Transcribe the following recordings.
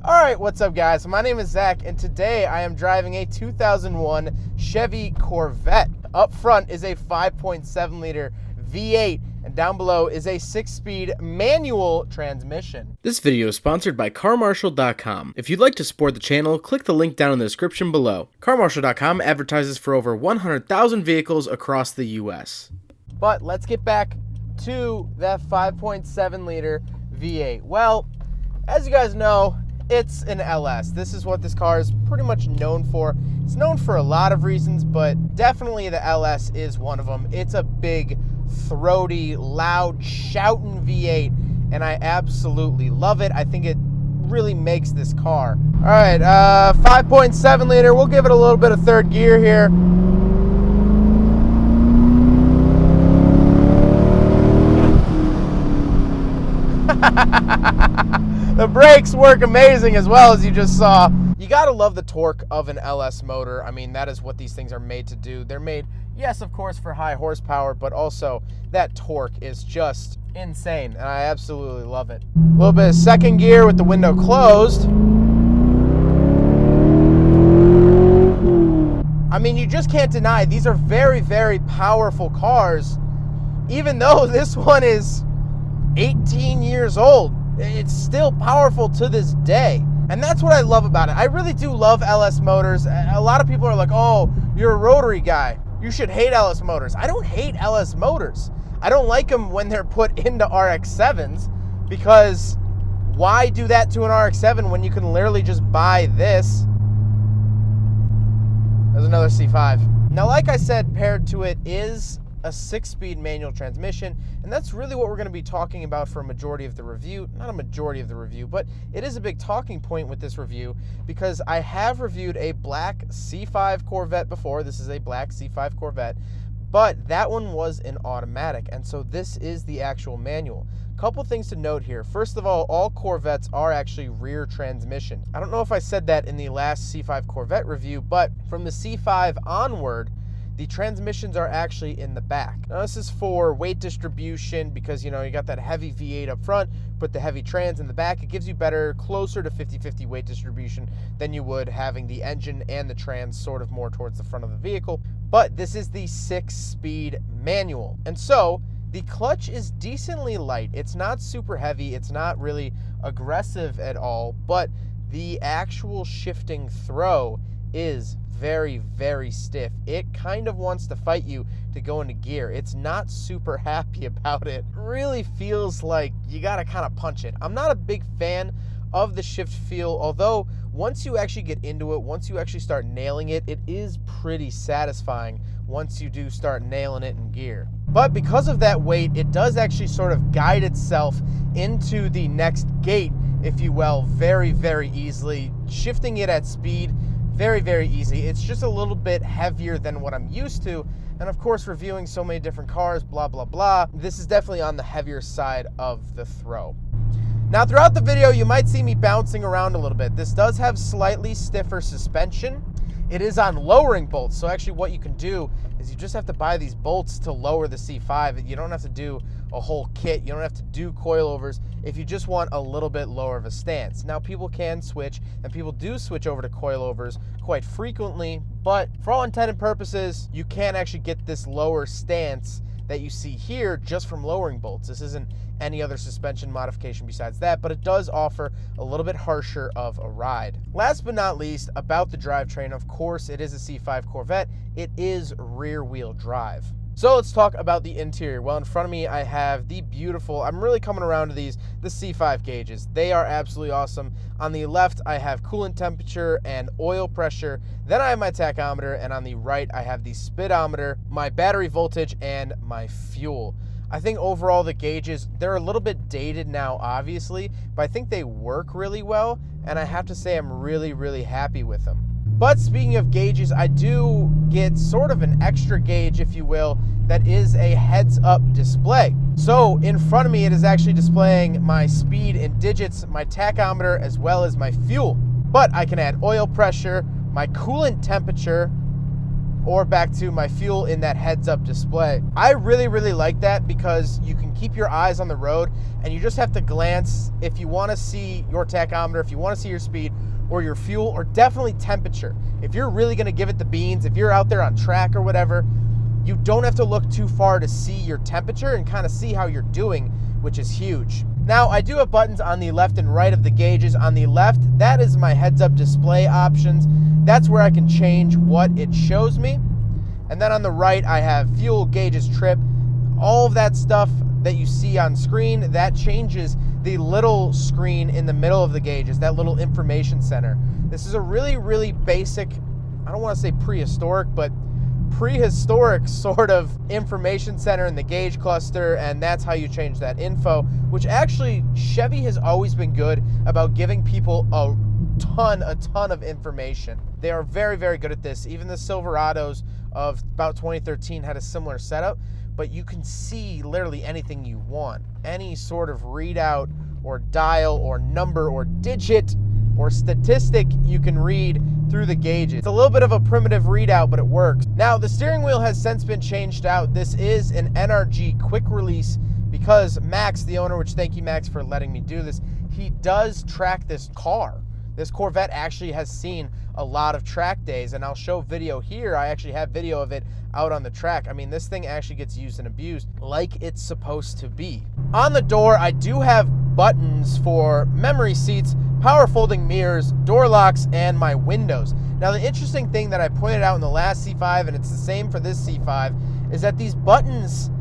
Alright, what's up guys? My name is Zach and today I am driving a 2001 Chevy Corvette. Up front is a 5.7 liter V8 and down below is a 6-speed manual transmission. This video is sponsored by CarMarshal.com. If you'd like to support the channel, click the link down in the description below. CarMarshal.com advertises for over 100,000 vehicles across the US. But let's get back to that 5.7 liter V8. Well, as you guys know, it's an LS. This is what this car is pretty much known for. It's known for a lot of reasons, but definitely the LS is one of them. It's a big, throaty, loud, shouting V8, and I absolutely love it. I think it really makes this car. All right, 5.7 liter. We'll give it a little bit of third gear here. The brakes work amazing as well, as you just saw. You gotta love the torque of an LS motor. I mean, that is what these things are made to do. They're made, yes, of course, for high horsepower, but also that torque is just insane, and I absolutely love it. A little bit of second gear with the window closed. I mean, you just can't deny these are very, very powerful cars, even though this one is 18 years old. It's still powerful to this day. And that's what I love about it. I really do love LS motors. A lot of people are like, oh, you're a rotary guy, you should hate LS motors. I don't hate LS motors. I don't like them when they're put into RX-7s, because why do that to an RX-7 when you can literally just buy this? There's another C5. Now, like I said, paired to it is a 6-speed manual transmission, and that's really what we're going to be talking about for a majority of the review. Not a majority of the review, but it is a big talking point with this review because I have reviewed a black C5 Corvette before. This is a black C5 Corvette, but that one was an automatic, and so this is the actual manual. Couple things to note here. First of all Corvettes are actually rear transmission. I don't know if I said that in the last C5 Corvette review, but from the C5 onward, the transmissions are actually in the back. Now, this is for weight distribution because, you know, you got that heavy V8 up front, put the heavy trans in the back. It gives you better, closer to 50-50 weight distribution than you would having the engine and the trans sort of more towards the front of the vehicle. But this is the 6-speed manual. And so the clutch is decently light. It's not super heavy. It's not really aggressive at all, but the actual shifting throw is very, very stiff. It kind of wants to fight you to go into gear. It's not super happy about it. It really feels like you gotta kind of punch it. I'm not a big fan of the shift feel, although once you actually get into it, once you actually start nailing it, it is pretty satisfying once you do start nailing it in gear. But because of that weight, it does actually sort of guide itself into the next gate, if you will, very, very easily. Shifting it at speed, very, very easy. It's just a little bit heavier than what I'm used to. And of course, reviewing so many different cars, blah, blah, blah, this is definitely on the heavier side of the throw. Now, throughout the video, you might see me bouncing around a little bit. This does have slightly stiffer suspension. It is on lowering bolts. So actually what you can do is you just have to buy these bolts to lower the C5. You don't have to do a whole kit. You don't have to do coilovers if you just want a little bit lower of a stance. Now, people can switch, and people do switch over to coilovers quite frequently, but for all intended purposes, you can actually get this lower stance that you see here just from lowering bolts. This isn't any other suspension modification besides that, but it does offer a little bit harsher of a ride. Last but not least, about the drivetrain, of course, it is a C5 Corvette. It is rear-wheel drive. So let's talk about the interior. Well, in front of me, I have the beautiful, I'm really coming around to these, the C5 gauges. They are absolutely awesome. On the left, I have coolant temperature and oil pressure. Then I have my tachometer, and on the right, I have the speedometer, my battery voltage, and my fuel. I think overall the gauges, they're a little bit dated now, obviously, but I think they work really well, and I have to say I'm really, really happy with them. But speaking of gauges, I do get sort of an extra gauge, if you will, that is a heads-up display. So in front of me, it is actually displaying my speed in digits, my tachometer, as well as my fuel. But I can add oil pressure, my coolant temperature, or back to my fuel in that heads-up display. I really, really like that because you can keep your eyes on the road and you just have to glance if you want to see your tachometer, if you want to see your speed or your fuel, or definitely temperature. If you're really going to give it the beans, if you're out there on track or whatever, you don't have to look too far to see your temperature and kind of see how you're doing, which is huge. Now, I do have buttons on the left and right of the gauges. On the left, that is my heads-up display options. That's where I can change what it shows me. And then on the right, I have fuel, gauges, trip, all of that stuff that you see on screen. That changes the little screen in the middle of the gauges, that little information center. This is a really, really basic, I don't want to say prehistoric, but prehistoric sort of information center in the gauge cluster, and that's how you change that info, which actually Chevy has always been good about giving people a ton of information. They are very, very good at this. Even the Silverados of about 2013 had a similar setup, but you can see literally anything you want. Any sort of readout or dial or number or digit or statistic you can read through the gauges. It's a little bit of a primitive readout, but it works. Now, the steering wheel has since been changed out. This is an NRG quick release because Max, the owner, which thank you, Max, for letting me do this, he does track this car. This Corvette actually has seen a lot of track days, and I'll show video here. I actually have video of it out on the track. I mean, this thing actually gets used and abused like it's supposed to be. On the door, I do have buttons for memory seats, power folding mirrors, door locks, and my windows. Now, the interesting thing that I pointed out in the last C5, and it's the same for this C5, is that these buttons,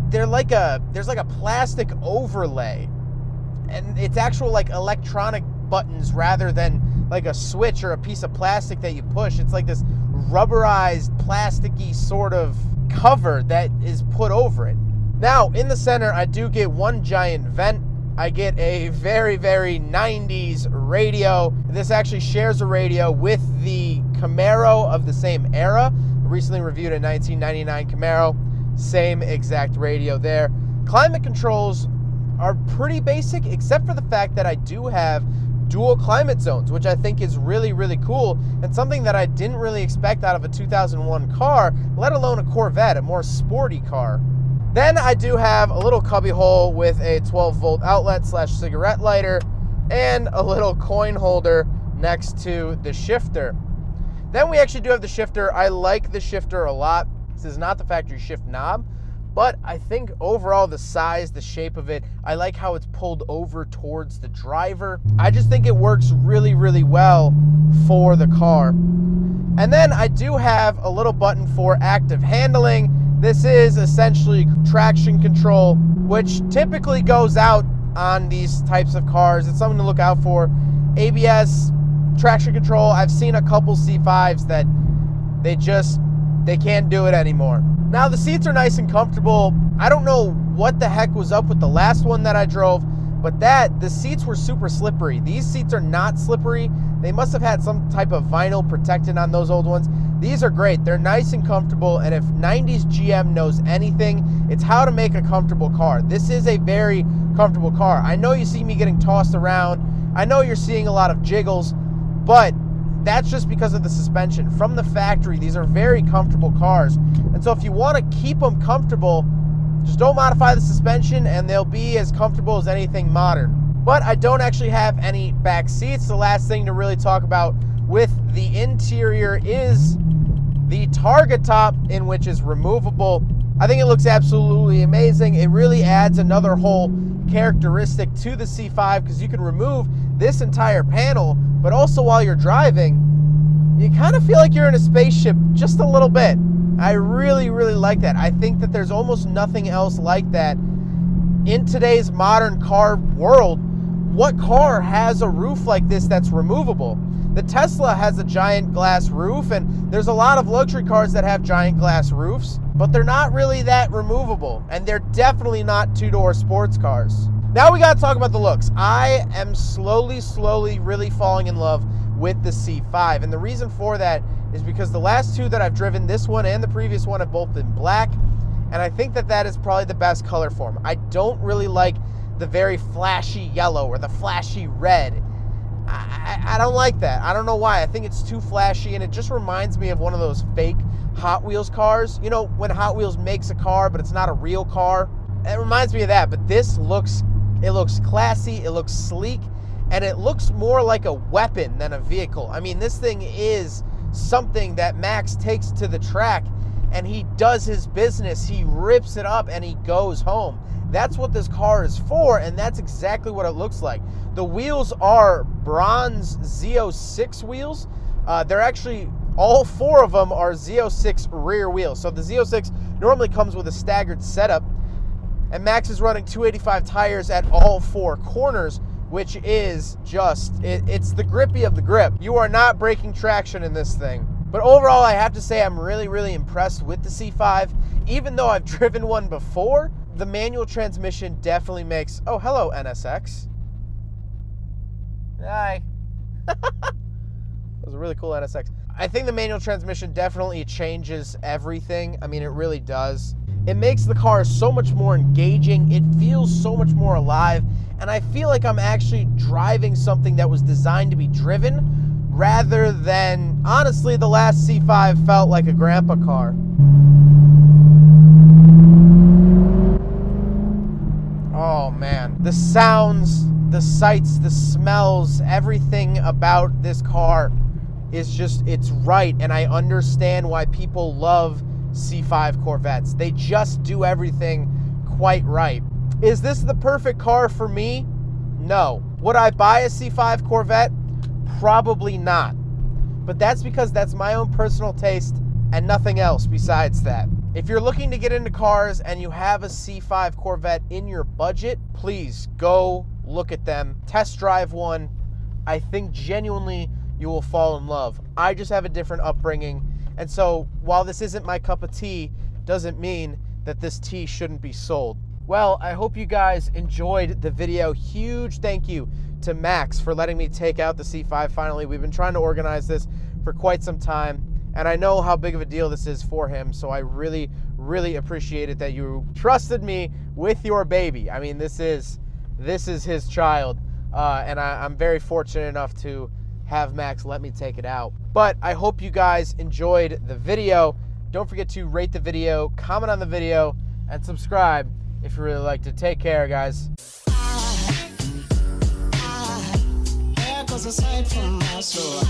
there's like a plastic overlay, and it's actual like electronic buttons rather than like a switch or a piece of plastic that you push. It's like this rubberized, plasticky sort of cover that is put over it. Now, in the center, I do get one giant vent. I get a very, very 90s radio. This actually shares a radio with the Camaro of the same era. Recently reviewed a 1999 Camaro. Same exact radio there. Climate controls are pretty basic, except for the fact that I do have dual climate zones, which I think is really, really cool, and something that I didn't really expect out of a 2001 car, let alone a Corvette, a more sporty car. Then I do have a little cubby hole with a 12-volt outlet / cigarette lighter and a little coin holder next to the shifter. Then we actually do have the shifter. I like the shifter a lot. This is not the factory shift knob, but I think overall the size, the shape of it, I like how it's pulled over towards the driver. I just think it works really, really well for the car. And then I do have a little button for active handling. This is essentially traction control, which typically goes out on these types of cars. It's something to look out for. ABS, traction control, I've seen a couple C5s that they can't do it anymore. Now, the seats are nice and comfortable. I don't know what the heck was up with the last one that I drove, but the seats were super slippery. These seats are not slippery. They must have had some type of vinyl protectant on those old ones. These are great. They're nice and comfortable, and if 90s GM knows anything, it's how to make a comfortable car. This is a very comfortable car. I know you see me getting tossed around. I know you're seeing a lot of jiggles, but that's just because of the suspension. From the factory, these are very comfortable cars. And so if you want to keep them comfortable, just don't modify the suspension and they'll be as comfortable as anything modern. But I don't actually have any back seats. The last thing to really talk about with the interior is the Targa top, in which is removable. I think it looks absolutely amazing. It really adds another whole characteristic to the C5 because you can remove this entire panel, but also while you're driving, you kind of feel like you're in a spaceship just a little bit. I really, really like that. I think that there's almost nothing else like that in today's modern car world. What car has a roof like this that's removable? The Tesla has a giant glass roof, and there's a lot of luxury cars that have giant glass roofs, but they're not really that removable, and they're definitely not two-door sports cars. Now we got to talk about the looks. I am slowly really falling in love with the C5, and the reason for that is because the last two that I've driven, this one and the previous one, have both been black, and I think that that is probably the best color for them. I don't really like the very flashy yellow or the flashy red. I don't like that. I don't know why. I think it's too flashy, and it just reminds me of one of those fake Hot Wheels cars. You know, when Hot Wheels makes a car, but it's not a real car. It reminds me of that, but this looks classy, it looks sleek, and it looks more like a weapon than a vehicle. I mean, this thing is something that Max takes to the track, and he does his business. He rips it up, and he goes home. That's what this car is for, and that's exactly what it looks like. The wheels are bronze Z06 wheels. They're actually, all 4 of them are Z06 rear wheels. So the Z06 normally comes with a staggered setup, and Max is running 285 tires at all 4 corners, which is just, it's the grippy of the grip. You are not breaking traction in this thing. But overall, I have to say I'm really, really impressed with the C5. Even though I've driven one before, the manual transmission definitely makes, oh, hello, NSX. Hi. That was a really cool NSX. I think the manual transmission definitely changes everything. I mean, it really does. It makes the car so much more engaging. It feels so much more alive. And I feel like I'm actually driving something that was designed to be driven rather than, honestly, the last C5 felt like a grandpa car. Oh man, the sounds, the sights, the smells, everything about this car is just, it's right. And I understand why people love C5 Corvettes. They just do everything quite right. Is this the perfect car for me? No. Would I buy a C5 Corvette? Probably not. But that's because that's my own personal taste and nothing else besides that. If you're looking to get into cars and you have a C5 Corvette in your budget, please go look at them, test drive one. I think genuinely you will fall in love. I just have a different upbringing, and so while this isn't my cup of tea, doesn't mean that this tea shouldn't be sold. Well, I hope you guys enjoyed the video. Huge thank you to Max for letting me take out the C5 finally. We've been trying to organize this for quite some time, and I know how big of a deal this is for him, so I really, really appreciate it that you trusted me with your baby. I mean, this is his child, and I'm very fortunate enough to have Max let me take it out. But I hope you guys enjoyed the video. Don't forget to rate the video, comment on the video, and subscribe if you really like to. Take care, guys. There goes a sight from my soul.